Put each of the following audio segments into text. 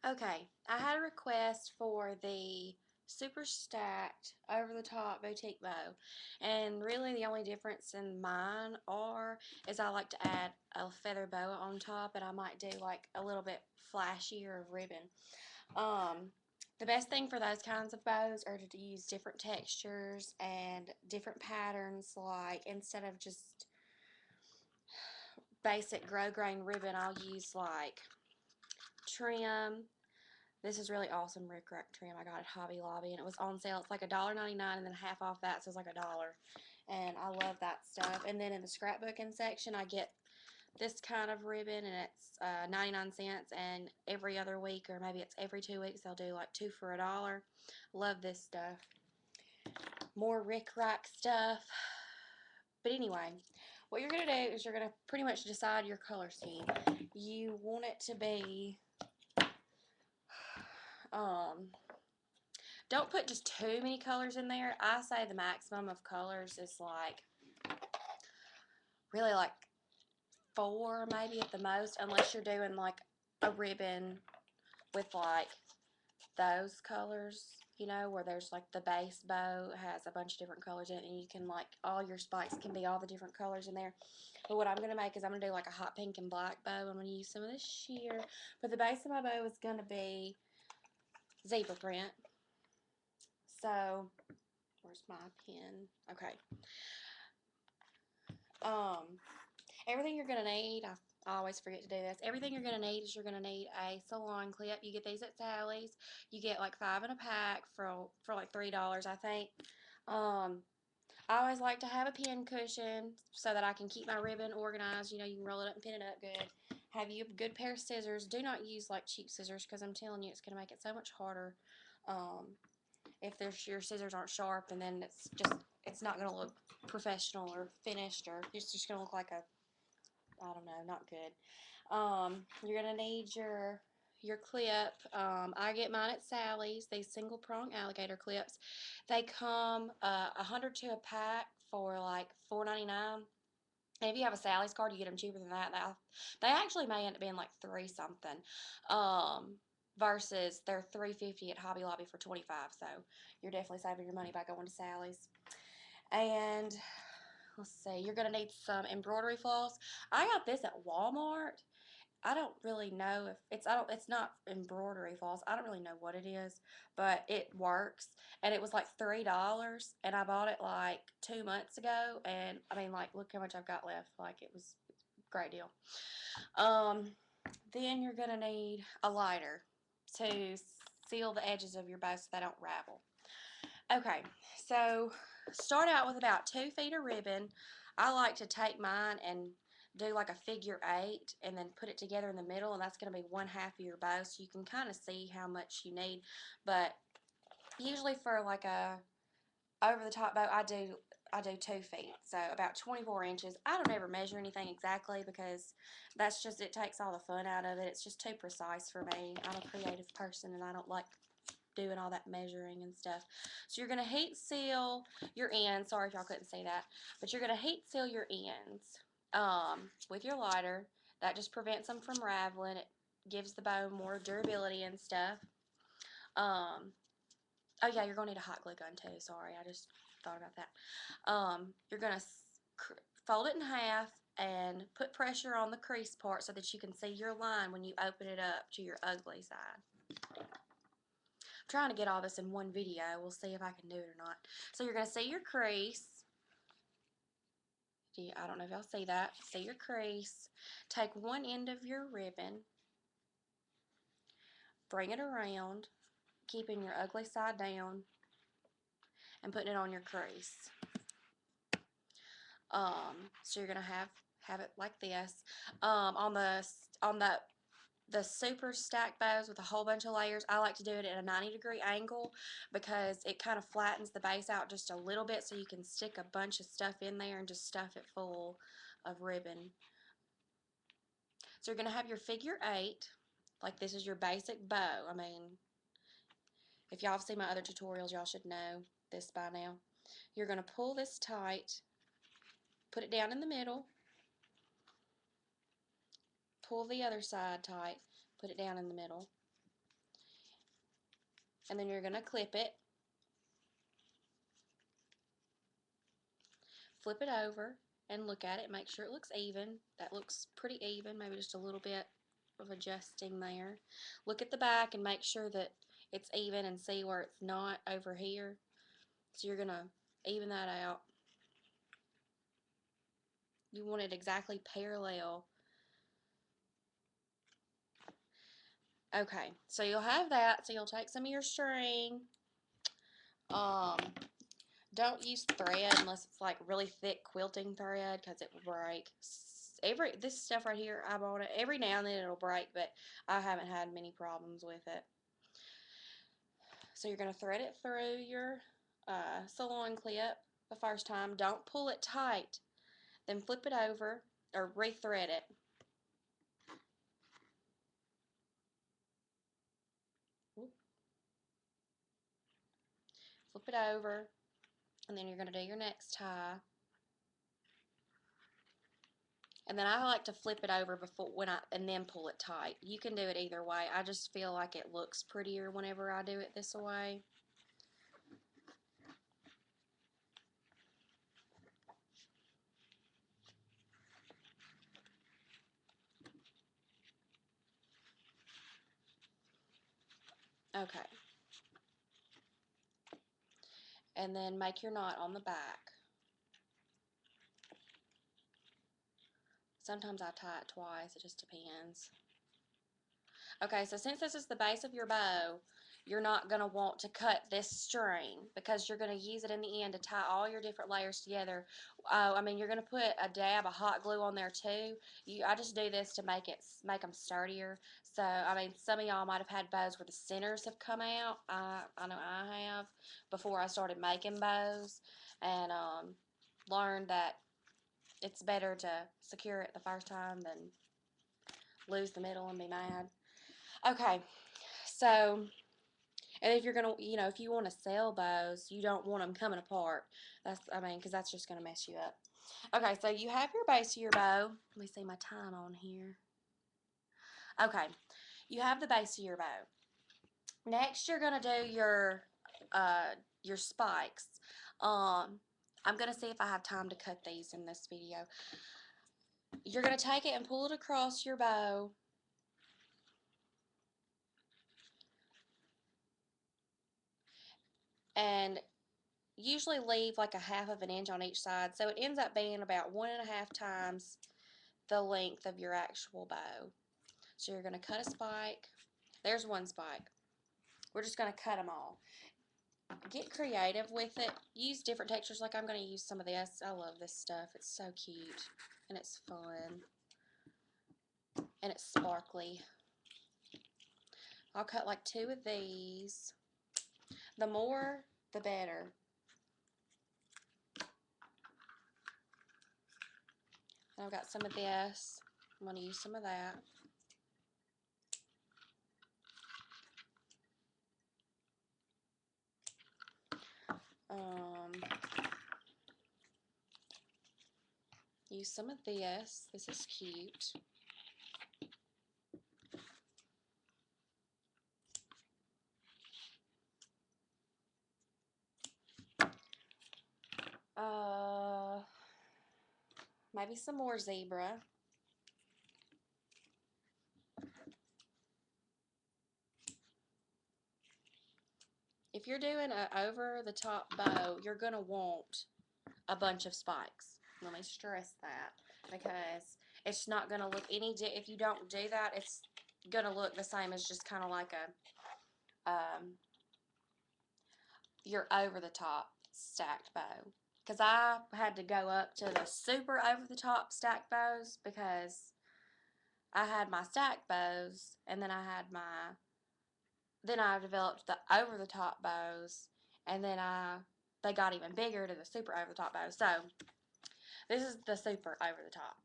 Okay, I had a request for the super stacked over the top boutique bow, and really the only difference in mine is I like to add a feather boa on top, and I might do like a little bit flashier of ribbon. Um, the best thing for those kinds of bows are to use different textures and different patterns, like instead of just basic grosgrain ribbon, I'll use like trim. This is really awesome rickrack trim I got at Hobby Lobby, and it was on sale. It's like $1.99, and then half off that, so it's like $1. And I love that stuff. And then in the scrapbooking section, I get this kind of ribbon, and it's 99 cents. And every other week, or maybe it's every 2 weeks, they'll do like two for $1. Love this stuff. More rickrack stuff. But anyway, what you're going to do is you're going to pretty much decide your color scheme. You want it to be um, don't put just too many colors in there. I say the maximum of colors is like, really like 4 maybe at the most, unless you're doing like a ribbon with like those colors, you know, where there's like the base bow has a bunch of different colors in it, and you can like, all your spikes can be all the different colors in there. But what I'm going to make is I'm going to do like a hot pink and black bow. I'm going to use some of this sheer, but the base of my bow is going to be zebra print. So where's my pen? Okay. Um, Everything you're going to need, I always forget to do this. Everything you're going to need is you're going to need a salon clip. You get these at Sally's. You get like 5 in a pack for like $3, I think. Um, I always like to have a pin cushion so that I can keep my ribbon organized. You know, you can roll it up and pin it up good. Have you a good pair of scissors. Do not use like cheap scissors, because I'm telling you, it's going to make it so much harder. If your scissors aren't sharp, and then it's not going to look professional or finished, or it's just going to look like a, I don't know, not good. You're going to need your clip. I get mine at Sally's. These single prong alligator clips. They come 100 to a pack for like $4.99. And if you have a Sally's card, you get them cheaper than that. They actually may end up being like 3 something. Versus they're $3.50 at Hobby Lobby for 25. So you're definitely saving your money by going to Sally's. And let's see, you're going to need some embroidery floss. I got this at Walmart. I don't really know if it's not embroidery floss. I don't really know what it is, but it works. And it was like $3, and I bought it like 2 months ago, and I mean, like, look how much I've got left. Like, it was a great deal. Um, then you're going to need a lighter to seal the edges of your bow so they don't ravel. Okay, so start out with about 2 feet of ribbon. I like to take mine and do like a figure-8 and then put it together in the middle, and that's going to be 1/2 of your bow, so you can kind of see how much you need. But usually for like a over-the-top bow, I do 2 feet, so about 24 inches. I don't ever measure anything exactly, because that's just, it takes all the fun out of it. It's just too precise for me. I'm a creative person, and I don't like doing all that measuring and stuff. So you're going to heat seal your ends. Sorry if y'all couldn't see that. But you're going to heat seal your ends with your lighter. That just prevents them from raveling. It gives the bow more durability and stuff. Oh yeah, you're going to need a hot glue gun too. Sorry, I just thought about that. You're going to fold it in half and put pressure on the crease part so that you can see your line when you open it up to your ugly side. Trying to get all this in one video. We'll see if I can do it or not. So you're going to see your crease. I don't know if y'all see that. See your crease. Take one end of your ribbon, bring it around, keeping your ugly side down, and putting it on your crease. So you're going to have it like this. On the super stacked bows with a whole bunch of layers, I like to do it at a 90-degree angle, because it kind of flattens the base out just a little bit, so you can stick a bunch of stuff in there and just stuff it full of ribbon. So you're going to have your figure-8, like this is your basic bow. I mean, if y'all have seen my other tutorials, y'all should know this by now. You're going to pull this tight, put it down in the middle, pull the other side tight, put it down in the middle. and then you're going to clip it. Flip it over and look at it. Make sure it looks even. That looks pretty even, maybe just a little bit of adjusting there. Look at the back and make sure that it's even and see where it's not over here. So you're going to even that out. You want it exactly parallel. Okay, so you'll have that. So you'll take some of your string. Don't use thread unless it's like really thick quilting thread because it will break. This stuff right here, I bought it. Every now and then it'll break, but I haven't had many problems with it. So you're going to thread it through your salon clip the first time. Don't pull it tight. Then flip it over or re-thread it. Flip it over, and then you're going to do your next tie. And then I like to flip it over and then pull it tight. You can do it either way. I just feel like it looks prettier whenever I do it this way. Okay. And then make your knot on the back. Sometimes I tie it twice, it just depends. Okay, so since this is the base of your bow, you're not going to want to cut this string because you're going to use it in the end to tie all your different layers together. You're going to put a dab of hot glue on there too. I just do this to make them sturdier. So, some of y'all might have had bows where the centers have come out. I know I have before I started making bows, and learned that it's better to secure it the first time than lose the middle and be mad. Okay, so, and if you're gonna, if you want to sell bows, you don't want them coming apart. Because that's just gonna mess you up. Okay, so you have your base of your bow. Let me see my time on here. Okay, you have the base of your bow. Next, you're gonna do your spikes. I'm gonna see if I have time to cut these in this video. You're gonna take it and pull it across your bow. And usually leave like a half of an inch on each side, so it ends up being about 1.5 times the length of your actual bow. So you're going to cut a spike. There's one spike. We're just going to cut them all. Get creative with it. Use different textures. Like I'm going to use some of this. I love this stuff. It's so cute and it's fun and it's sparkly. I'll cut like 2 of these. The more, the better. I've got some of this. I'm going to use some of that. Use some of this. This is cute. Maybe some more zebra. If you're doing an over-the-top bow, you're going to want a bunch of spikes. Let me stress that because it's not going to look if you don't do that, it's going to look the same as just kind of like your over-the-top stacked bow. Because I had to go up to the super over-the-top stacked bows because I had my stacked bows and then I developed the over-the-top bows, and then they got even bigger to the super over-the-top bows. So this is the super over-the-top.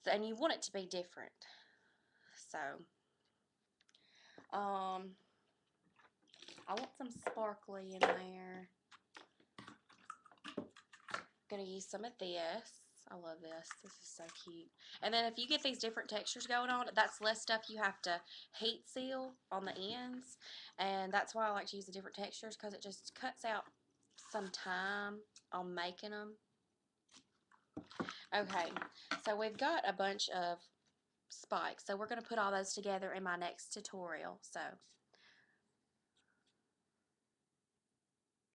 So, and you want it to be different. So I want some sparkly in there. I'm gonna use some of this. I love this. This is so cute. And then if you get these different textures going on, that's less stuff you have to heat seal on the ends. And that's why I like to use the different textures, because it just cuts out some time on making them. Okay, so we've got a bunch of spikes. So we're going to put all those together in my next tutorial. So